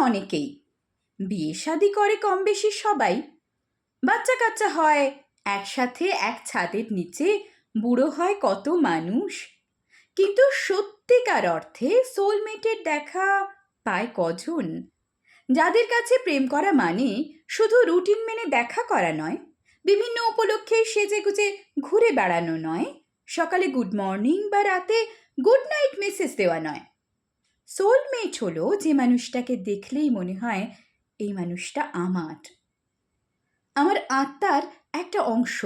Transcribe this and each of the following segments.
অনেকেই, বিয়ে শাদি করে কম বেশি সবাই, বাচ্চা কাচ্চা হয় একসাথে এক ছাদের নিচে, বুড়ো হয় কত মানুষ। কিন্তু সত্যিকার অর্থে সোলমেটের দেখা পায় কজন? যাদের কাছে প্রেম করা মানে শুধু রুটিন মেনে দেখা করা নয়, বিভিন্ন উপলক্ষে সেজেগুজে ঘুরে বেড়ানো নয়, সকালে গুড মর্নিং বা রাতে গুড নাইট মেসেজ দেওয়া নয়। সোলমেট হলো যে মানুষটাকে দেখলেই মনে হয় এই মানুষটা আমার আত্মার একটা অংশ,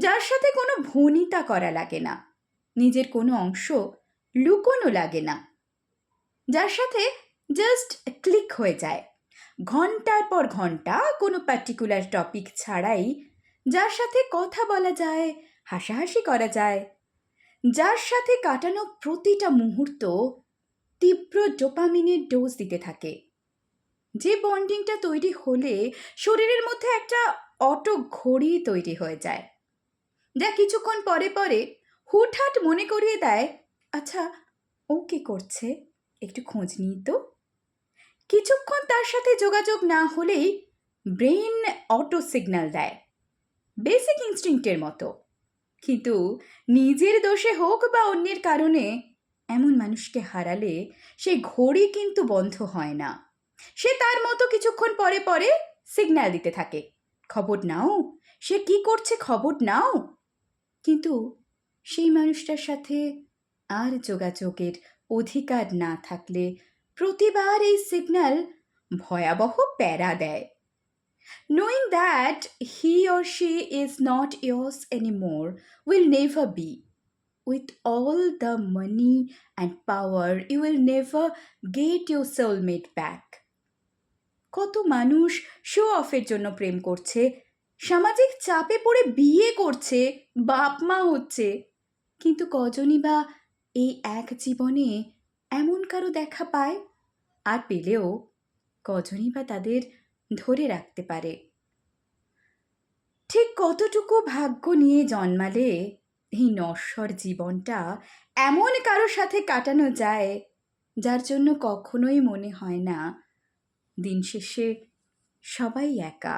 যার সাথে কোনো ভনিতা করা লাগে না, নিজের কোনো অংশ লুকোনো লাগে না, যার সাথে জাস্ট ক্লিক হয়ে যায় ঘন্টার পর ঘন্টা কোনো পার্টিকুলার টপিক ছাড়াই, যার সাথে কথা বলা যায়, হাসাহাসি করা যায়, যার সাথে কাটানো প্রতিটা মুহূর্ত তীব্র ডোপামিনের ডোজ দিতে থাকে। যে বন্ডিংটা তৈরি হলে শরীরের মধ্যে একটা অটো ঘড়ি তৈরি হয়ে যায়, যা কিছুক্ষণ পরে পরে হুটহাট মনে করিয়ে দেয়, আচ্ছা ও কি করছে, একটু খোঁজ নিই তো। কিছুক্ষণ তার সাথে যোগাযোগ না হলেই ব্রেন অটো সিগন্যাল দেয়, বেসিক ইনস্টিংক্টের মতো। কিন্তু নিজের দোষে হোক বা অন্যের কারণে এমন মানুষকে হারালে সেই ঘড়ি কিন্তু বন্ধ হয় না। সে তার মতো কিছুক্ষণ পরে পরে সিগন্যাল দিতে থাকে, খবর নাও, সে কি করছে খবর নাও। কিন্তু সেই মানুষটার সাথে আর যোগাযোগের অধিকার না থাকলে প্রতিবার এই সিগন্যাল ভয়াবহ প্যারা দেয়। Knowing that he or she is not yours anymore will never be. With all the money and power, you will never get your soulmate back. কত মানুষ শো অফের জন্য প্রেম করছে, সামাজিক চাপে পড়ে বিয়ে করছে, বাপ মা হচ্ছে, কিন্তু কজনই বা এই এক জীবনে এমন কারো দেখা পায়? আর পেলেও কজনই বা তাদের ধরে রাখতে পারে? ঠিক কতটুকু ভাগ্য নিয়ে জন্মালে এই নশ্বর জীবনটা এমন কারো সাথে কাটানো যায়, যার জন্য কখনোই মনে হয় না দিন শেষে সবাই একা।